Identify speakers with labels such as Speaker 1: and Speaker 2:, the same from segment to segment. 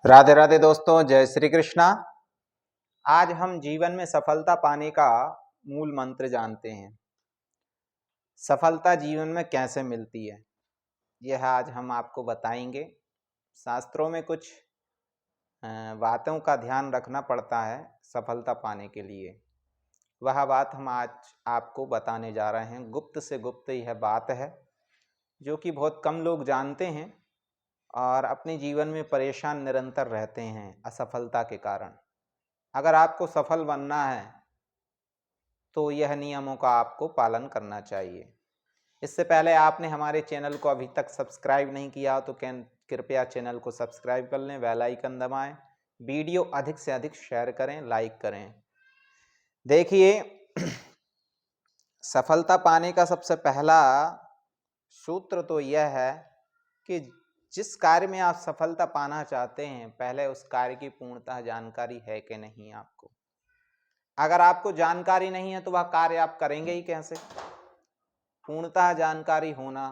Speaker 1: राधे राधे दोस्तों, जय श्री कृष्णा। आज हम जीवन में सफलता पाने का मूल मंत्र जानते हैं। सफलता जीवन में कैसे मिलती है, यह आज हम आपको बताएंगे। शास्त्रों में कुछ बातों का ध्यान रखना पड़ता है सफलता पाने के लिए। वह बात हम आज आपको बताने जा रहे हैं। गुप्त से गुप्त यह बात है जो कि बहुत कम लोग जानते हैं और अपने जीवन में परेशान निरंतर रहते हैं असफलता के कारण। अगर आपको सफल बनना है तो यह नियमों का आपको पालन करना चाहिए। इससे पहले आपने हमारे चैनल को अभी तक सब्सक्राइब नहीं किया तो कृपया चैनल को सब्सक्राइब कर लें, बेल आइकन दबाएं, वीडियो अधिक से अधिक शेयर करें, लाइक करें। देखिए, सफलता पाने का सबसे पहला सूत्र तो यह है कि जिस कार्य में आप सफलता पाना चाहते हैं, पहले उस कार्य की पूर्णतः जानकारी है कि नहीं आपको। अगर आपको जानकारी नहीं है तो वह कार्य आप करेंगे ही कैसे। पूर्णतः जानकारी होना,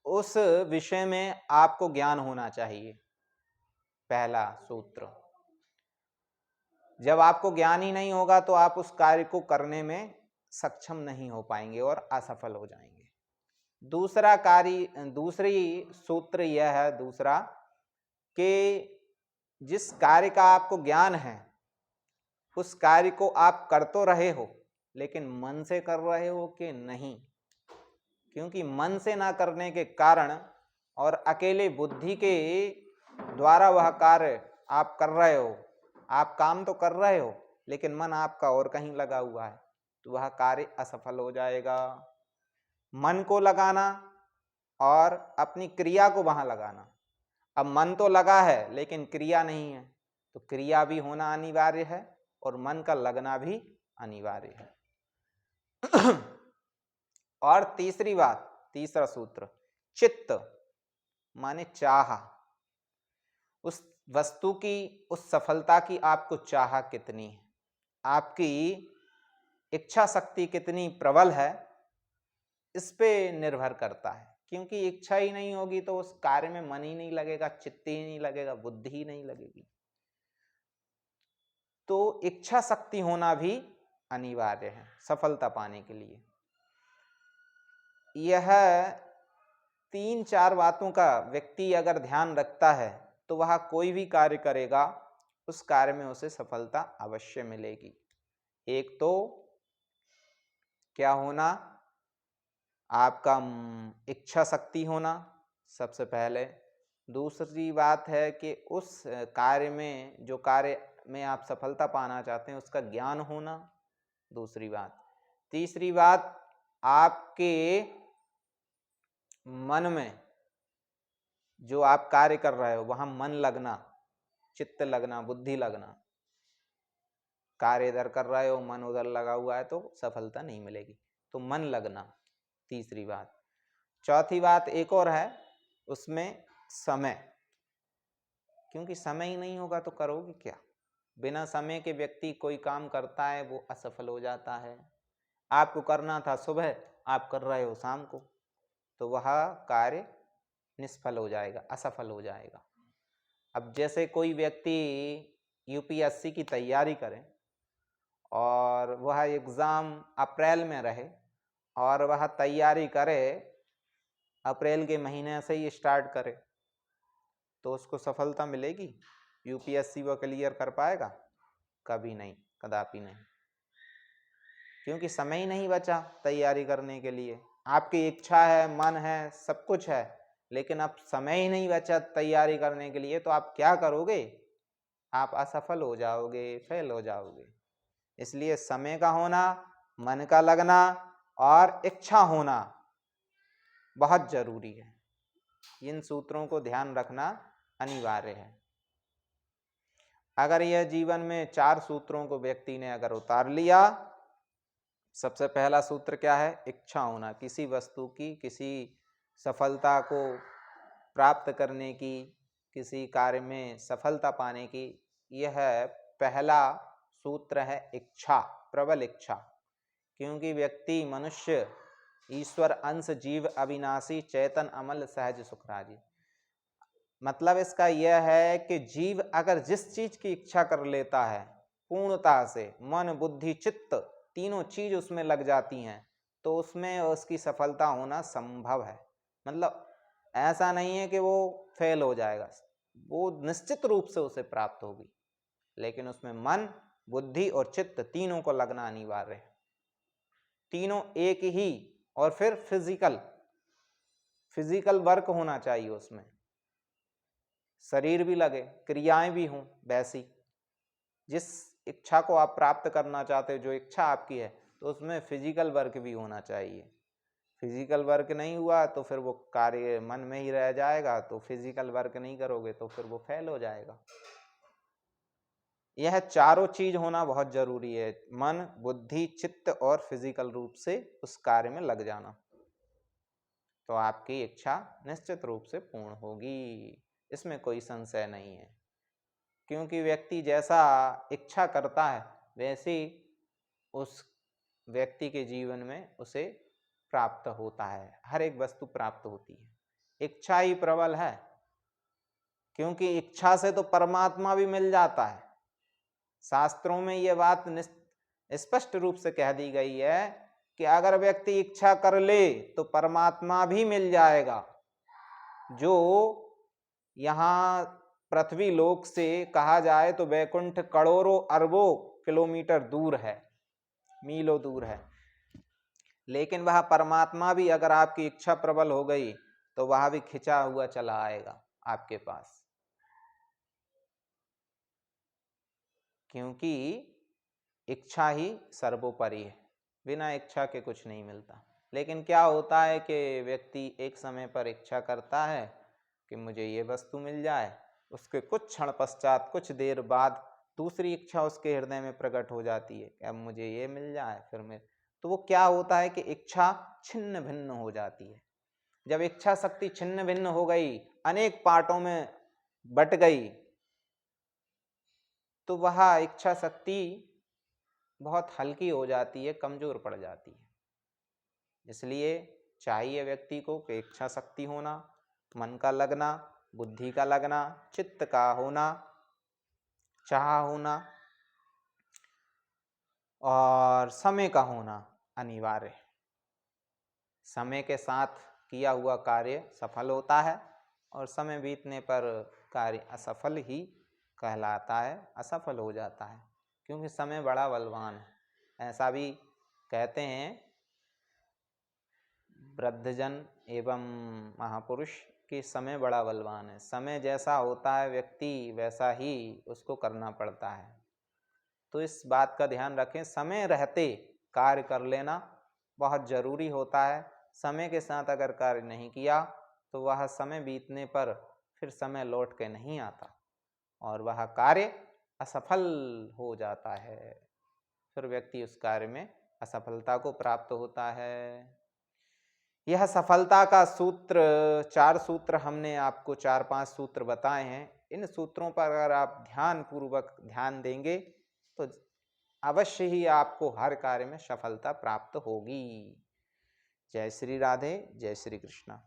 Speaker 1: उस विषय में आपको ज्ञान होना चाहिए, पहला सूत्र। जब आपको ज्ञान ही नहीं होगा तो आप उस कार्य को करने में सक्षम नहीं हो पाएंगे और असफल हो जाएंगे। दूसरी सूत्र यह है, दूसरा, कि जिस कार्य का आपको ज्ञान है उस कार्य को आप कर तो रहे हो, लेकिन मन से कर रहे हो कि नहीं। क्योंकि मन से ना करने के कारण और अकेले बुद्धि के द्वारा वह कार्य आप कर रहे हो, आप काम तो कर रहे हो लेकिन मन आपका और कहीं लगा हुआ है, तो वह कार्य असफल हो जाएगा। मन को लगाना और अपनी क्रिया को वहां लगाना। अब मन तो लगा है लेकिन क्रिया नहीं है, तो क्रिया भी होना अनिवार्य है और मन का लगना भी अनिवार्य है। और तीसरी बात, तीसरा सूत्र, चित्त माने चाह। उस वस्तु की, उस सफलता की आपको चाह कितनी है, आपकी इच्छा शक्ति कितनी प्रबल है, इस पे निर्भर करता है। क्योंकि इच्छा ही नहीं होगी तो उस कार्य में मन ही नहीं लगेगा, चित्त ही नहीं लगेगा, बुद्धि ही नहीं लगेगी। तो इच्छा शक्ति होना भी अनिवार्य है सफलता पाने के लिए। यह 3-4 बातों का व्यक्ति अगर ध्यान रखता है तो वह कोई भी कार्य करेगा, उस कार्य में उसे सफलता अवश्य मिलेगी। एक तो क्या होना, आपका इच्छा शक्ति होना सबसे पहले। दूसरी बात है कि उस कार्य में, जो कार्य में आप सफलता पाना चाहते हैं, उसका ज्ञान होना, दूसरी बात। तीसरी बात, आपके मन में जो आप कार्य कर रहे हो वहां मन लगना, चित्त लगना, बुद्धि लगना। कार्य इधर कर रहे हो, मन उधर लगा हुआ है तो सफलता नहीं मिलेगी, तो मन लगना, तीसरी बात। चौथी बात एक और है, उसमें समय। क्योंकि समय ही नहीं होगा तो करोगे क्या। बिना समय के व्यक्ति कोई काम करता है वो असफल हो जाता है। आपको करना था सुबह, आप कर रहे हो शाम को, तो वह कार्य निष्फल हो जाएगा, असफल हो जाएगा। अब जैसे कोई व्यक्ति यूपीएससी की तैयारी करे और वह एग्ज़ाम अप्रैल में रहे और वह तैयारी करे, अप्रैल के महीने से ही स्टार्ट करे, तो उसको सफलता मिलेगी? यूपीएससी वो क्लियर कर पाएगा? कभी नहीं, कदापि नहीं। क्योंकि समय ही नहीं बचा तैयारी करने के लिए। आपकी इच्छा है, मन है, सब कुछ है, लेकिन अब समय ही नहीं बचा तैयारी करने के लिए, तो आप क्या करोगे? आप असफल हो जाओगे, फेल हो जाओगे। इसलिए समय का होना, मन का लगना और इच्छा होना बहुत जरूरी है। इन सूत्रों को ध्यान रखना अनिवार्य है। अगर यह जीवन में 4 सूत्रों को व्यक्ति ने अगर उतार लिया, सबसे पहला सूत्र क्या है? इच्छा होना, किसी वस्तु की, किसी सफलता को प्राप्त करने की, किसी कार्य में सफलता पाने की, यह पहला सूत्र है इच्छा, प्रबल इच्छा। क्योंकि व्यक्ति, मनुष्य ईश्वर अंश जीव अविनाशी चेतन अमल सहज सुखराजी। मतलब इसका यह है कि जीव अगर जिस चीज की इच्छा कर लेता है पूर्णता से, मन बुद्धि चित्त तीनों चीज उसमें लग जाती हैं, तो उसमें उसकी सफलता होना संभव है। मतलब ऐसा नहीं है कि वो फेल हो जाएगा, वो निश्चित रूप से उसे प्राप्त होगी, लेकिन उसमें मन बुद्धि और चित्त तीनों को लगना अनिवार्य है, तीनों एक ही। और फिर फिजिकल वर्क होना चाहिए उसमें, शरीर भी लगे, क्रियाएं भी हों वैसी। जिस इच्छा को आप प्राप्त करना चाहते हो, जो इच्छा आपकी है, तो उसमें फिजिकल वर्क भी होना चाहिए। फिजिकल वर्क नहीं हुआ तो फिर वो कार्य मन में ही रह जाएगा, तो फिजिकल वर्क नहीं करोगे तो फिर वो फेल हो जाएगा। यह चारों चीज होना बहुत जरूरी है, मन बुद्धि चित्त और फिजिकल रूप से उस कार्य में लग जाना, तो आपकी इच्छा निश्चित रूप से पूर्ण होगी, इसमें कोई संशय नहीं है। क्योंकि व्यक्ति जैसा इच्छा करता है वैसे उस व्यक्ति के जीवन में उसे प्राप्त होता है, हर एक वस्तु प्राप्त होती है। इच्छा ही प्रबल है, क्योंकि इच्छा से तो परमात्मा भी मिल जाता है। शास्त्रों में यह बात स्पष्ट रूप से कह दी गई है कि अगर व्यक्ति इच्छा कर ले तो परमात्मा भी मिल जाएगा, जो यहाँ पृथ्वी लोक से कहा जाए तो वैकुंठ करोड़ों अरबों किलोमीटर दूर है, मीलों दूर है, लेकिन वह परमात्मा भी अगर आपकी इच्छा प्रबल हो गई तो वह भी खिंचा हुआ चला आएगा आपके पास, क्योंकि इच्छा ही सर्वोपरि है, बिना इच्छा के कुछ नहीं मिलता। लेकिन क्या होता है कि व्यक्ति एक समय पर इच्छा करता है कि मुझे ये वस्तु मिल जाए, उसके कुछ क्षण पश्चात कुछ देर बाद दूसरी इच्छा उसके हृदय में प्रकट हो जाती है कि अब मुझे ये मिल जाए, फिर मैं, तो वो क्या होता है कि इच्छा छिन्न भिन्न हो जाती है। जब इच्छा शक्ति छिन्न भिन्न हो गई, अनेक पार्टों में बट गई, तो वह इच्छा शक्ति बहुत हल्की हो जाती है, कमजोर पड़ जाती है। इसलिए चाहिए व्यक्ति को कि इच्छा शक्ति होना, मन का लगना, बुद्धि का लगना, चित्त का होना, चाह होना और समय का होना अनिवार्य है। समय के साथ किया हुआ कार्य सफल होता है और समय बीतने पर कार्य असफल ही कहलाता है, असफल हो जाता है, क्योंकि समय बड़ा बलवान है। ऐसा भी कहते हैं वृद्धजन एवं महापुरुष कि समय बड़ा बलवान है। समय जैसा होता है व्यक्ति वैसा ही उसको करना पड़ता है, तो इस बात का ध्यान रखें, समय रहते कार्य कर लेना बहुत जरूरी होता है। समय के साथ अगर कार्य नहीं किया तो वह समय बीतने पर फिर समय लौट के नहीं आता और वह कार्य असफल हो जाता है, फिर व्यक्ति उस कार्य में असफलता को प्राप्त होता है। यह सफलता का सूत्र, 4 सूत्र हमने आपको 4-5 सूत्र बताए हैं। इन सूत्रों पर अगर आप ध्यान पूर्वक ध्यान देंगे तो अवश्य ही आपको हर कार्य में सफलता प्राप्त होगी। जय श्री राधे, जय श्री कृष्णा।